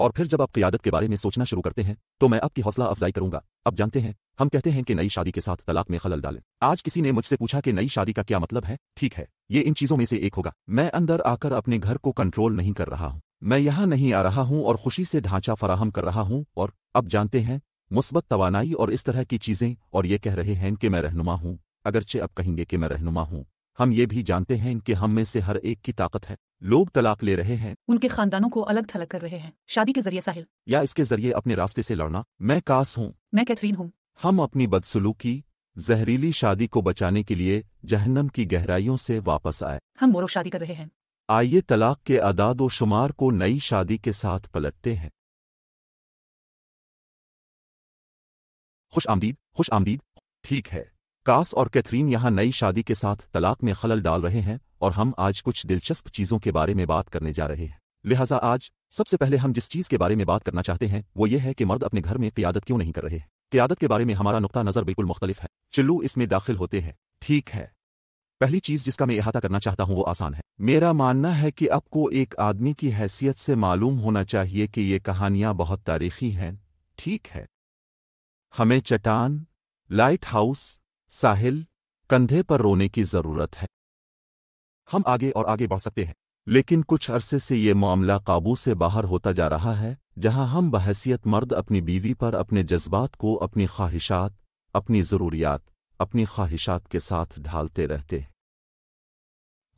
और फिर जब आप क़ियादत के बारे में सोचना शुरू करते हैं तो मैं आपकी हौसला अफजाई करूंगा। अब जानते हैं, हम कहते हैं कि नई शादी के साथ तलाक में खलल डालें। आज किसी ने मुझसे पूछा कि नई शादी का क्या मतलब है। ठीक है, ये इन चीज़ों में से एक होगा। मैं अंदर आकर अपने घर को कंट्रोल नहीं कर रहा हूँ, मैं यहाँ नहीं आ रहा हूँ और खुशी से ढांचा फराहम कर रहा हूँ। और अब जानते हैं, मुस्बत तवानाई और इस तरह की चीज़ें, और ये कह रहे हैं कि मैं रहनुमा हूँ, अगरचे अब कहेंगे कि मैं रहनुमा हूँ। हम ये भी जानते हैं कि हम में से हर एक की ताकत है। लोग तलाक ले रहे हैं, उनके खानदानों को अलग थलग कर रहे हैं, शादी के जरिए साहिल, या इसके जरिए अपने रास्ते से लड़ना। मैं कास हूँ, मैं कैथरीन हूँ। हम अपनी बदसलूकी, जहरीली शादी को बचाने के लिए जहन्नम की गहराइयों से वापस आए। हम मोरो शादी कर रहे हैं। आइए तलाक के अदाद व शुमार को नई शादी के साथ पलटते हैं। खुश आमदीद, खुश आमदीद। ठीक है, कास और कैथरीन यहाँ नई शादी के साथ तलाक में खलल डाल रहे हैं और हम आज कुछ दिलचस्प चीज़ों के बारे में बात करने जा रहे हैं। लिहाजा आज सबसे पहले हम जिस चीज़ के बारे में बात करना चाहते हैं वो ये है कि मर्द अपने घर में क़ियादत क्यों नहीं कर रहे हैं। क़ियादत के बारे में हमारा नुक्ता नज़र बिल्कुल मुख्तलिफ है। चलो इसमें दाखिल होते हैं। ठीक है, पहली चीज़ जिसका मैं इहाता करना चाहता हूँ वो आसान है। मेरा मानना है कि आपको एक आदमी की हैसियत से मालूम होना चाहिए कि ये कहानियाँ बहुत तारीख़ी हैं। ठीक है, हमें चट्टान, लाइट हाउस, साहिल, कंधे पर रोने की ज़रूरत है। हम आगे और आगे बढ़ सकते हैं, लेकिन कुछ अरसे से ये मामला काबू से बाहर होता जा रहा है, जहां हम बहैसियत मर्द अपनी बीवी पर अपने जज्बात को अपनी ख्वाहिशात, अपनी ज़रूरियात, अपनी ख्वाहिशात के साथ ढालते रहते हैं।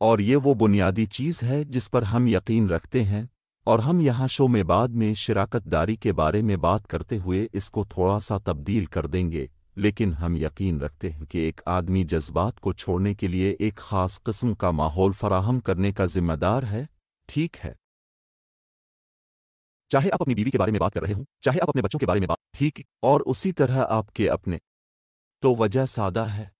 और ये वो बुनियादी चीज़ है जिस पर हम यकीन रखते हैं, और हम यहाँ शो में बाद में शराकत दारी के बारे में बात करते हुए इसको थोड़ा सा तब्दील कर देंगे। लेकिन हम यकीन रखते हैं कि एक आदमी जज्बात को छोड़ने के लिए एक ख़ास किस्म का माहौल फराहम करने का जिम्मेदार है। ठीक है, चाहे आप अपनी बीवी के बारे में बात कर रहे हों, चाहे आप अपने बच्चों के बारे में बात, ठीक, और उसी तरह आपके अपने। तो वजह सादा है।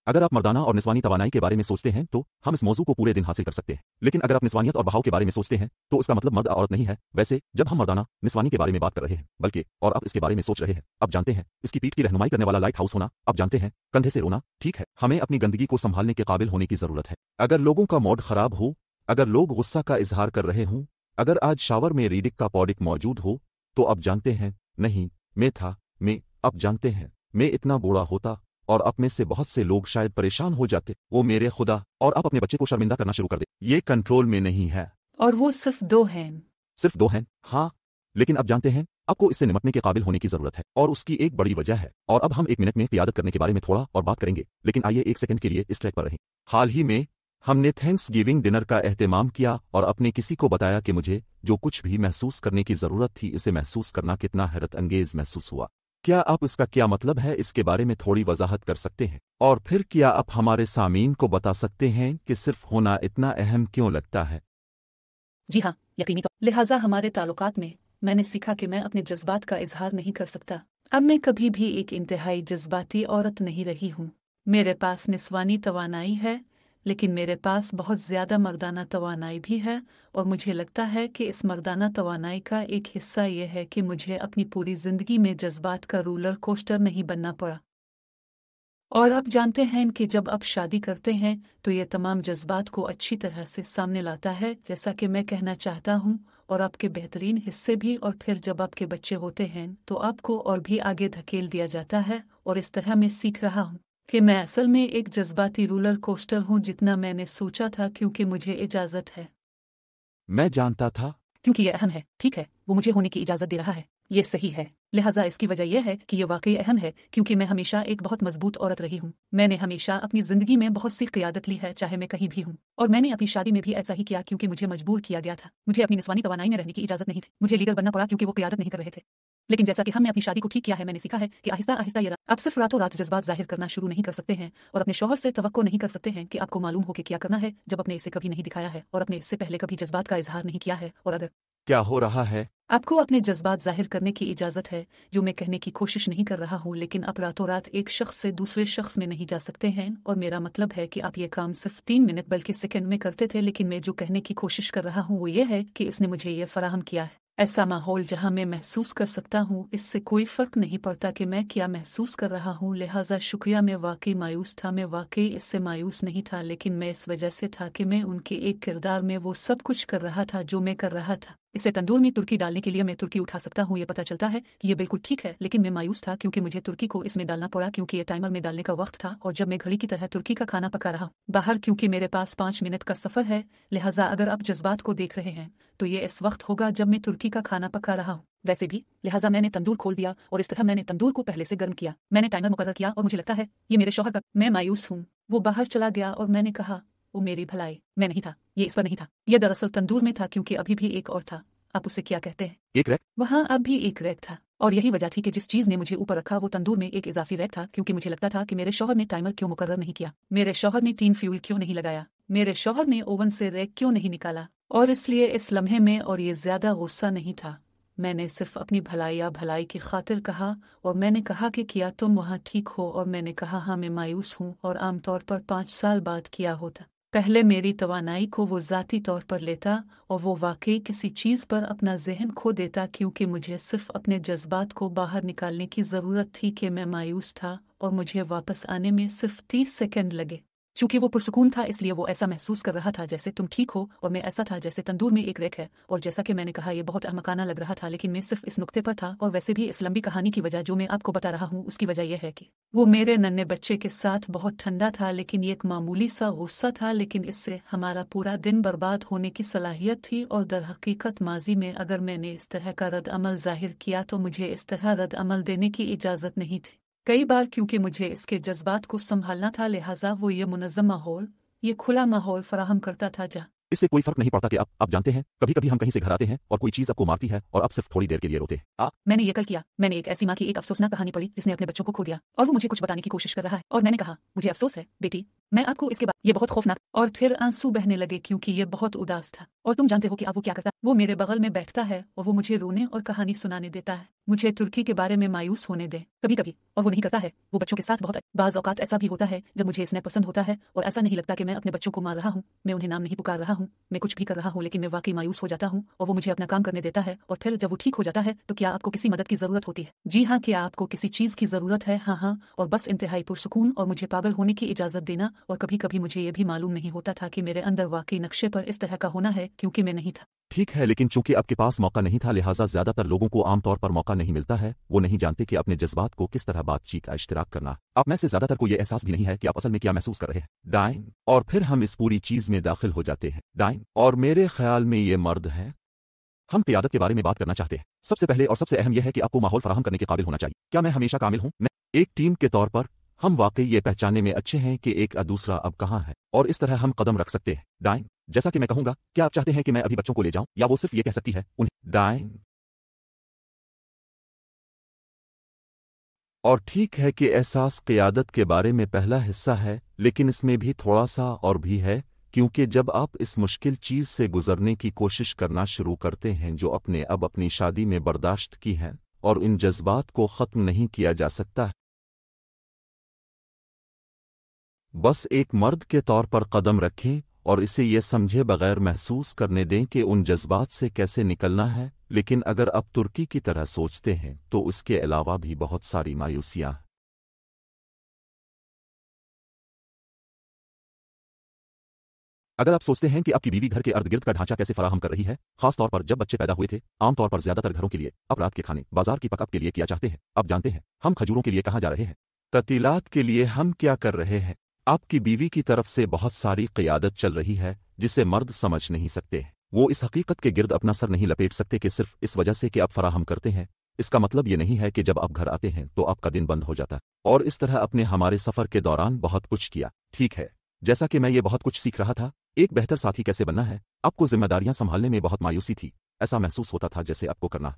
अगर आप मर्दाना और निस्वानी तवानाई के बारे में सोचते हैं तो हम इस मौजू को पूरे दिन हासिल कर सकते हैं। लेकिन अगर आप निस्वानियत और बहाव के बारे में सोचते हैं तो इसका मतलब मर्द औरत नहीं है। वैसे जब हम मर्दाना निस्वानी के बारे में बात कर रहे हैं, बल्कि और आप इसके बारे में सोच रहे हैं, अब जानते हैं, इसकी पीठ की रहनुमाई करने वाला लाइट हाउस होना, अब जानते हैं, कंधे से रोना। ठीक है, हमें अपनी गंदगी को संभालने के काबिल होने की ज़रूरत है। अगर लोगों का मूड खराब हो, अगर लोग गुस्सा का इजहार कर रहे हों, अगर आज शावर में रीडिक का पॉडिक मौजूद हो, तो अब जानते हैं, नहीं मैं अब जानते हैं, मैं इतना बूढ़ा होता और अब में से बहुत से लोग शायद परेशान हो जाते। वो मेरे खुदा, और आप अपने बच्चे को शर्मिंदा करना शुरू कर दे। ये कंट्रोल में नहीं है। और वो सिर्फ 2 हैं। सिर्फ 2 हैं, हाँ, लेकिन अब जानते हैं, आपको इससे निपटने के काबिल होने की ज़रूरत है, और उसकी एक बड़ी वजह है। और अब हम 1 मिनट में क़ियादत करने के बारे में थोड़ा और बात करेंगे, लेकिन आइए 1 सेकंड के लिए इस ट्रैक पर रहें। हाल ही में हमने थैंक्स गिविंग डिनर का एहतमाम किया और अपने किसी को बताया कि मुझे जो कुछ भी महसूस करने की ज़रूरत थी इसे महसूस करना कितना हैरत अंगेज़ महसूस हुआ। क्या आप इसका क्या मतलब है इसके बारे में थोड़ी वजाहत कर सकते हैं? और फिर क्या आप हमारे सामीन को बता सकते हैं कि सिर्फ होना इतना अहम क्यों लगता है? जी हाँ, यकीनी तौर। लिहाजा हमारे ताल्लुकात में मैंने सीखा कि मैं अपने जज्बात का इजहार नहीं कर सकता। अब मैं कभी भी एक इंतहाई जज्बाती औरत नहीं रही हूँ। मेरे पास निस्वानी तवानाई है, लेकिन मेरे पास बहुत ज़्यादा मर्दाना तवानाई भी है, और मुझे लगता है कि इस मर्दाना तवानाई का एक हिस्सा ये है कि मुझे अपनी पूरी ज़िंदगी में जज्बात का रोलर कोस्टर नहीं बनना पड़ा। और आप जानते हैं कि जब आप शादी करते हैं तो ये तमाम जज्बात को अच्छी तरह से सामने लाता है, जैसा कि मैं कहना चाहता हूँ, और आपके बेहतरीन हिस्से भी। और फिर जब आपके बच्चे होते हैं तो आपको और भी आगे धकेल दिया जाता है, और इस तरह मैं सीख रहा हूँ कि मैं असल में एक जज्बाती रोलर कोस्टर हूँ जितना मैंने सोचा था, क्योंकि मुझे इजाज़त है। मैं जानता था, क्योंकि ये अहम है। ठीक है, वो मुझे होने की इजाज़त दे रहा है, ये सही है। लिहाजा इसकी वजह यह है कि ये वाकई अहम है, क्योंकि मैं हमेशा एक बहुत मजबूत औरत रही हूँ। मैंने हमेशा अपनी ज़िंदगी में बहुत सी क़ियादत ली है, चाहे मैं कहीं भी हूँ। और मैंने अपनी शादी में भी ऐसा ही किया, क्योंकि मुझे मजबूर किया गया था। मुझे अपनी निस्वानी तवानाई में रहने की इजाज़त नहीं थी। मुझे लीडर बनना पड़ा क्योंकि वो क़ियादत नहीं कर रहे थे। लेकिन जैसा कि हमने अपनी शादी को ठीक किया है, मैंने सीखा है कि आहिस्ता आहिस्ता ये आप सिर्फ रातों रात जज्बात जाहिर करना शुरू नहीं कर सकते हैं, और अपने शौहर से तवक्को नहीं कर सकते हैं कि आपको मालूम हो कि क्या करना है, जब अपने इसे कभी नहीं दिखाया है और अपने इससे पहले कभी जज्बात का इजहार नहीं किया है। और अगर क्या हो रहा है? आपको अपने जज्बात जाहिर करने की इजाज़त है, जो मैं कहने की कोशिश नहीं कर रहा हूँ, लेकिन आप रातों रात एक शख्स से दूसरे शख्स में नहीं जा सकते हैं। और मेरा मतलब है कि आप ये काम सिर्फ 3 मिनट बल्कि सेकंड में करते थे, लेकिन मैं जो कहने की कोशिश कर रहा हूँ वो ये है कि इसने मुझे ये फराहम किया है ऐसा माहौल जहाँ मैं महसूस कर सकता हूँ। इससे कोई फ़र्क नहीं पड़ता कि मैं क्या महसूस कर रहा हूँ। लिहाजा शुक्रिया, मैं वाकई मायूस था। मैं वाकई इससे मायूस नहीं था, लेकिन मैं इस वजह से था कि मैं उनके एक किरदार में वो सब कुछ कर रहा था जो मैं कर रहा था। इसे तंदूर में तुर्की डालने के लिए मैं तुर्की उठा सकता हूँ, ये पता चलता है कि ये बिल्कुल ठीक है, लेकिन मैं मायूस था क्योंकि मुझे तुर्की को इसमें डालना पड़ा क्योंकि ये टाइमर में डालने का वक्त था और जब मैं घड़ी की तरह तुर्की का खाना पका रहा बाहर क्योंकि मेरे पास 5 मिनट का सफर है, लिहाजा अगर आप जज्बात को देख रहे हैं तो ये इस वक्त होगा जब मैं तुर्की का खाना पका रहा हूँ। वैसे भी लिहाजा मैंने तंदूर खोल दिया और इस तरह मैंने तंदूर को पहले से गर्म किया। मैंने टाइमर मुकर्रर किया और मुझे लगता है ये मेरे शौहर का। मैं मायूस हूँ। वो बाहर चला गया और मैंने कहा वो मेरी भलाई। मैं नहीं था, ये इस पर नहीं था, यह दरअसल तंदूर में था क्योंकि अभी भी एक और था। आप उसे क्या कहते हैं? एक रैक। वहाँ अब भी एक रैक था और यही वजह थी कि जिस चीज ने मुझे ऊपर रखा वो तंदूर में एक इजाफी रैक था क्योंकि मुझे लगता था कि मेरे शौहर ने टाइमर क्यों मुकर्रर नहीं किया, मेरे शौहर ने टीन फ्यूल क्यों नहीं लगाया, मेरे शौहर ने ओवन से रैक क्यों नहीं निकाला। और इसलिए इस लम्हे में और ये ज्यादा गुस्सा नहीं था, मैंने सिर्फ अपनी भलाई की खातिर कहा और मैंने कहा कि क्या तुम वहाँ ठीक हो? और मैंने कहा हाँ मैं मायूस हूँ और आमतौर पर 5 साल बाद किया होता। पहले मेरी तवानाई को वो ज़ाती तौर पर लेता और वो वाकई किसी चीज़ पर अपना जहन खो देता क्योंकि मुझे सिर्फ अपने जज्बात को बाहर निकालने की ज़रूरत थी कि मैं मायूस था और मुझे वापस आने में सिर्फ 30 सेकंड लगे। चूंकि वो पुरसुकून था इसलिए वो ऐसा महसूस कर रहा था जैसे तुम ठीक हो और मैं ऐसा था जैसे तंदूर में एक रैक है। और जैसा कि मैंने कहा ये बहुत अहमकाना लग रहा था लेकिन मैं सिर्फ इस नुक्ते पर था। और वैसे भी इस लंबी कहानी की वजह जो मैं आपको बता रहा हूँ उसकी वजह यह है कि वो मेरे नन्हे बच्चे के साथ बहुत ठंडा था, लेकिन ये एक मामूली सा गुस्सा था, लेकिन इससे हमारा पूरा दिन बर्बाद होने की सलाहियत थी। और दर हकीकत माजी में अगर मैंने इस तरह का रद्द अमल जाहिर किया तो मुझे इस तरह रद्द अमल देने की इजाज़त नहीं थी। कई बार क्योंकि मुझे इसके जज्बात को संभालना था, लिहाजा वो ये मुनज़्ज़म माहौल, ये खुला माहौल फराहम करता था। इससे कोई फर्क नहीं पड़ता कि आप जानते हैं कभी कभी हम कहीं से घर आते हैं और कोई चीज आपको मारती है और आप सिर्फ थोड़ी देर के लिए रोते हैं। मैंने ये कल किया। मैंने एक ऐसी माँ की एक अफसोसनाक कहानी पढ़ी जिसने अपने बच्चों को खो दिया और वो मुझे कुछ बताने की कोशिश कर रहा है और मैंने कहा मुझे अफसोस है बेटी, मैं आपको इसके बाद ये बहुत खौफनाक। और फिर आंसू बहने लगे क्योंकि ये बहुत उदास था। और तुम जानते हो कि अब वो क्या करता है? वो मेरे बगल में बैठता है और वो मुझे रोने और कहानी सुनाने देता है, मुझे तुर्की के बारे में मायूस होने दे कभी कभी। और वो नहीं करता है, वो बच्चों के साथ बहुत बाज़ औक़ात ऐसा भी होता है जब मुझे स्नैप पसंद होता है और ऐसा नहीं लगता कि मैं अपने बच्चों को मार रहा हूँ, मैं उन्हें नाम नहीं पुकार रहा हूँ, मैं कुछ भी कर रहा हूँ, लेकिन मैं वाकई मायूस हो जाता हूँ और वो मुझे अपना काम करने देता है। और फिर जब वो ठीक हो जाता है तो क्या आपको किसी मदद की ज़रूरत होती है? जी हाँ, क्या आपको किसी चीज़ की ज़रूरत है? हाँ, और बस इंतहाई पुरसुकून और मुझे पागल होने की इजाज़त देना। और कभी कभी मुझे ये भी मालूम नहीं होता था कि मेरे अंदर वाकई नक्शे पर इस तरह का होना है क्योंकि मैं नहीं था। ठीक है, लेकिन चूंकि आपके पास मौका नहीं था लिहाजा ज्यादातर लोगों को आमतौर पर मौका नहीं मिलता है। वो नहीं जानते कि अपने जज्बात को किस तरह बातचीत का इश्तिराक करना। आप में से ज्यादातर को ये एहसास भी नहीं है कि आप असल में क्या महसूस कर रहे हैं। डाइन। और फिर हम इस पूरी चीज में दाखिल हो जाते हैं। डाइन। और मेरे ख्याल में ये मर्द है। हम क़ियादत के बारे में बात करना चाहते हैं। सबसे पहले और सबसे अहम यह है कि आपको माहौल फराहम करने के काबिल होना चाहिए। क्या मैं हमेशा कामिल हूं? मैं एक टीम के तौर पर हम वाकई ये पहचानने में अच्छे हैं कि एक दूसरा अब कहाँ है और इस तरह हम कदम रख सकते हैं। डाइन। जैसा कि मैं कहूंगा, क्या आप चाहते हैं कि मैं अभी बच्चों को ले जाऊं या वो सिर्फ ये कह सकती है उन्हें? डाइन। और ठीक है कि एहसास क़ियादत के बारे में पहला हिस्सा है, लेकिन इसमें भी थोड़ा सा और भी है क्योंकि जब आप इस मुश्किल चीज़ से गुजरने की कोशिश करना शुरू करते हैं जो अपने अब अपनी शादी में बर्दाश्त की है और इन जज्बात को ख़त्म नहीं किया जा सकता है, बस एक मर्द के तौर पर कदम रखें और इसे ये समझे बगैर महसूस करने दें कि उन जज्बात से कैसे निकलना है। लेकिन अगर आप तुर्की की तरह सोचते हैं तो इसके अलावा भी बहुत सारी मायूसियाँ हैं। अगर आप सोचते हैं कि आपकी बीवी घर के अर्द गिर्द का ढांचा कैसे फराहम कर रही है, खास तौर पर जब बच्चे पैदा हुए थे, आमतौर पर ज्यादातर घरों के लिए अब रात के खाने बाजार की पकअप के लिए किया चाहते हैं। अब जानते हैं हम खजूरों के लिए कहाँ जा रहे हैं, ततीलात के लिए हम क्या कर रहे हैं। आपकी बीवी की तरफ से बहुत सारी क़ियादत चल रही है जिसे मर्द समझ नहीं सकते। वो इस हकीकत के गिर्द अपना सर नहीं लपेट सकते कि सिर्फ इस वजह से कि आप फराहम करते हैं, इसका मतलब ये नहीं है कि जब आप घर आते हैं तो आपका दिन बंद हो जाता। और इस तरह अपने हमारे सफ़र के दौरान बहुत कुछ किया। ठीक है, जैसा कि मैं ये बहुत कुछ सीख रहा था, एक बेहतर साथी कैसे बनना है, आपको जिम्मेदारियां संभालने में बहुत मायूसी थी। ऐसा महसूस होता था जैसे आपको करना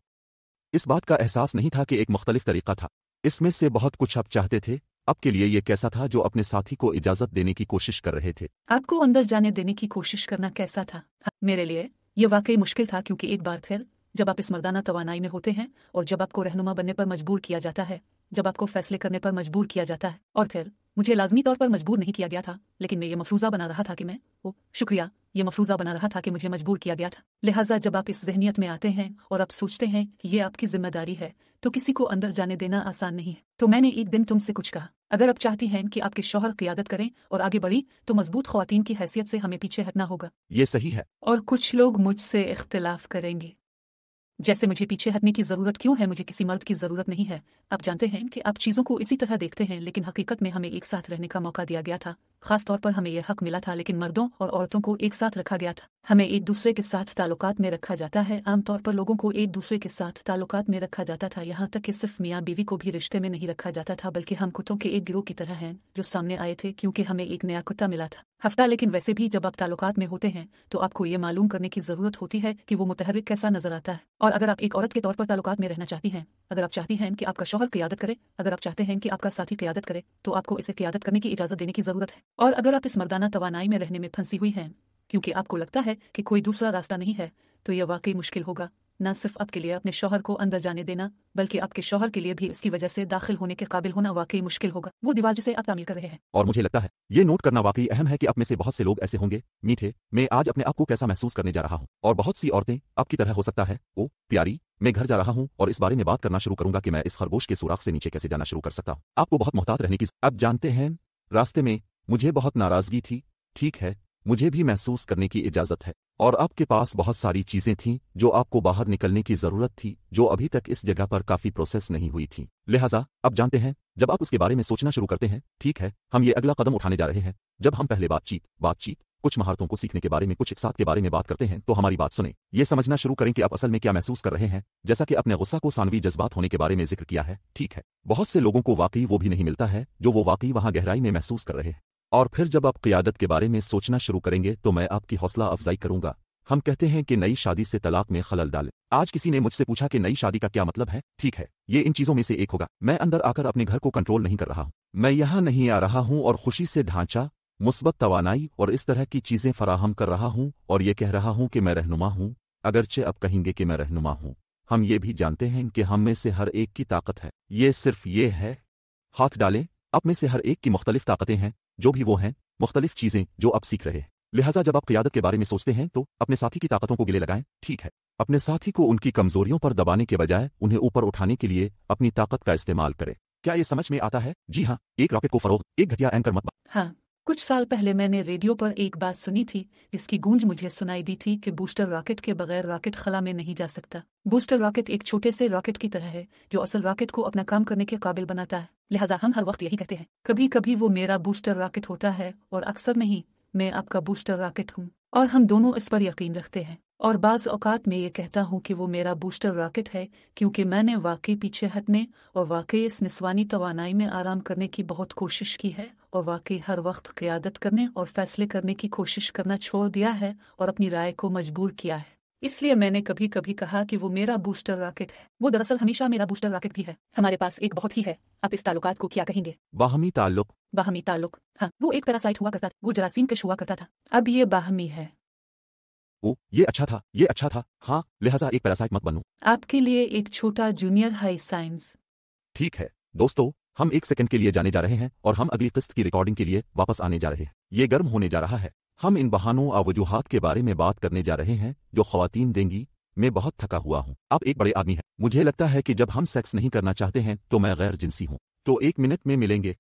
इस बात का एहसास नहीं था कि एक मुख्तलिफ तरीका था। इसमें से बहुत कुछ आप चाहते थे। आपके लिए ये कैसा था जो अपने साथी को इजाजत देने की कोशिश कर रहे थे? आपको अंदर जाने देने की कोशिश करना कैसा था? मेरे लिए ये वाकई मुश्किल था क्योंकि एक बार फिर जब आप इस मर्दाना तवानाई में होते हैं और जब आपको रहनुमा बनने पर मजबूर किया जाता है, जब आपको फैसले करने पर मजबूर किया जाता है, और फिर मुझे लाजमी तौर पर मजबूर नहीं किया गया था, लेकिन मैं ये मफरूज़ा बना रहा था कि मैं शुक्रिया ये मफरूज़ा बना रहा था कि मुझे मजबूर किया गया था। लिहाजा जब आप इस जहनियत में आते हैं और आप सोचते हैं कि ये आपकी जिम्मेदारी है तो किसी को अंदर जाने देना आसान नहीं है। तो मैंने एक दिन तुमसे कुछ कहा, अगर आप चाहती हैं कि आपके शौहर क़ियादत करें और आगे बढ़ी तो मजबूत ख़वातीन की हैसियत से हमें पीछे हटना होगा। ये सही है। और कुछ लोग मुझसे इख्तिलाफ करेंगे, जैसे मुझे पीछे हटने की जरूरत क्यों है, मुझे किसी मर्द की जरूरत नहीं है। आप जानते हैं कि आप चीजों को इसी तरह देखते हैं, लेकिन हकीकत में हमें एक साथ रहने का मौका दिया गया था। खास तौर पर हमें यह हक मिला था, लेकिन मर्दों और औरतों को एक साथ रखा गया था। हमें एक दूसरे के साथ ताल्लुकात में रखा जाता है। आमतौर पर लोगों को एक दूसरे के साथ ताल्लुकात में रखा जाता था, यहाँ तक कि सिर्फ मियाँ बीवी को भी रिश्ते में नहीं रखा जाता था, बल्कि हम कुत्तों के एक गिरोह की तरह हैं जो सामने आए थे क्योंकि हमें एक नया कुत्ता मिला था हफ्ता। लेकिन वैसे भी जब आप ताल्लुकात में होते हैं तो आपको ये मालूम करने की जरूरत होती है कि वो मुतहर्रिक कैसा नजर आता है। और अगर आप एक औरत के तौर पर ताल्लुकात में रहना चाहती हैं, अगर आप चाहती हैं कि आपका शौहर क़ियादत करे, अगर आप चाहते हैं कि आपका साथी क़ियादत करे, तो आपको इसे क़ियादत करने की इजाज़त देने की ज़रूरत है। और अगर आप इस मर्दाना तवानाई में रहने में फंसी हुई हैं क्योंकि आपको लगता है कि कोई दूसरा रास्ता नहीं है, तो यह वाकई मुश्किल होगा। न सिर्फ आपके लिए अपने शौहर को अंदर जाने देना, बल्कि आपके शौहर के लिए भी इसकी वजह से दाखिल होने के काबिल होना वाकई मुश्किल होगा। वो दीवार जिसे आप तामीर कर रहे हैं। और मुझे लगता है ये नोट करना वाकई अहम है कि आप में से बहुत से लोग ऐसे होंगे, मीठे, मैं आज अपने आप को कैसा महसूस करने जा रहा हूँ। और बहुत सी औरतें आपकी तरह हो सकता है, ओ प्यारी, मैं घर जा रहा हूँ और इस बारे में बात करना शुरू करूंगा कि मैं इस खरगोश के सुराख से नीचे कैसे जाना शुरू कर सकता हूँ। आपको बहुत मोहतात रहने की। अब जानते हैं, रास्ते में मुझे बहुत नाराजगी थी, ठीक है, मुझे भी महसूस करने की इजाजत है। और आपके पास बहुत सारी चीजें थीं जो आपको बाहर निकलने की जरूरत थी, जो अभी तक इस जगह पर काफी प्रोसेस नहीं हुई थी। लिहाजा अब जानते हैं, जब आप उसके बारे में सोचना शुरू करते हैं, ठीक है, हम ये अगला कदम उठाने जा रहे हैं। जब हम पहले बातचीत कुछ महारतों को सीखने के बारे में, कुछ इकसात के बारे में बात करते हैं, तो हमारी बात सुने, ये समझना शुरू करें कि आप असल में क्या महसूस कर रहे हैं। जैसा कि अपने गुस्सा को सानवी जज्बात होने के बारे में जिक्र किया है, ठीक है, बहुत से लोगों को वाकई वो भी नहीं मिलता है जो वो वाकई वहां गहराई में महसूस कर रहे हैं। और फिर जब आप क़ियादत के बारे में सोचना शुरू करेंगे तो मैं आपकी हौसला अफजाई करूंगा। हम कहते हैं कि नई शादी से तलाक में खलल डालें। आज किसी ने मुझसे पूछा कि नई शादी का क्या मतलब है। ठीक है, ये इन चीजों में से एक होगा। मैं अंदर आकर अपने घर को कंट्रोल नहीं कर रहा हूं, मैं यहां नहीं आ रहा हूं और खुशी से ढांचा, मुस्बत तवानाई और इस तरह की चीजें फराहम कर रहा हूं और ये कह रहा हूं कि मैं रहनुमा हूं, अगरचे अब कहेंगे कि मैं रहनुमा हूं। हम ये भी जानते हैं कि हम में से हर एक की ताकत है, ये सिर्फ ये है। हाथ डालें, आप में से हर एक की मुख्तलिफ ताकतें हैं, जो भी वो हैं, मुख्तलिफ चीजें जो आप सीख रहे हैं। लिहाजा जब आप क़ियादत के बारे में सोचते हैं तो अपने साथी की ताकतों को गिले लगाएं, ठीक है, अपने साथी को उनकी कमजोरियों पर दबाने के बजाय उन्हें ऊपर उठाने के लिए अपनी ताकत का इस्तेमाल करें। क्या ये समझ में आता है? जी हाँ, एक रॉकेट को फरोग, एक घटिया एंकर मत। हाँ, कुछ साल पहले मैंने रेडियो पर एक बात सुनी थी, जिसकी गूंज मुझे सुनाई दी थी कि बूस्टर रॉकेट के बगैर रॉकेट खला में नहीं जा सकता। बूस्टर रॉकेट एक छोटे से रॉकेट की तरह है जो असल रॉकेट को अपना काम करने के काबिल बनाता है। लिहाजा हम हर वक्त यही कहते हैं, कभी कभी वो मेरा बूस्टर रॉकेट होता है और अक्सर नहीं, मैं आपका बूस्टर रॉकेट हूँ। और हम दोनों इस पर यकीन रखते हैं। और बाज़ औकात में ये कहता हूँ कि वो मेरा बूस्टर रॉकेट है क्योंकि मैंने वाकई पीछे हटने और वाकई इस निस्वानी तवानाई में आराम करने की बहुत कोशिश की है और वाकई हर वक्त क़ियादत करने और फैसले करने की कोशिश करना छोड़ दिया है और अपनी राय को मजबूर किया है। इसलिए मैंने कभी कभी कहा कि वो मेरा बूस्टर रॉकेट है। वो दरअसल हमेशा मेरा बूस्टर रॉकेट भी है। हमारे पास एक बहुत ही है। आप इस ताल्लुकात को क्या कहेंगे? बाहमी ताल्लुक। बाहमी ताल्लुक, हाँ, वो एक पैरासाइट हुआ करता था, वो जरासीम कश हुआ करता था, अब ये बाहमी है। ओ, ये अच्छा था, ये अच्छा था। हाँ, लिहाजा एक पैरासाइट मत बनूं। आपके लिए एक छोटा जूनियर हाई साइंस। ठीक है दोस्तों, हम एक सेकंड के लिए जाने जा रहे हैं और हम अगली किस्त की रिकॉर्डिंग के लिए वापस आने जा रहे हैं। ये गर्म होने जा रहा है। हम इन बहानों और वजूहात के बारे में बात करने जा रहे हैं जो ख्वातीन देंगी। मैं बहुत थका हुआ हूँ। आप एक बड़े आदमी हैं। मुझे लगता है कि जब हम सेक्स नहीं करना चाहते हैं तो मैं गैर जिनसी हूँ। तो 1 मिनट में मिलेंगे।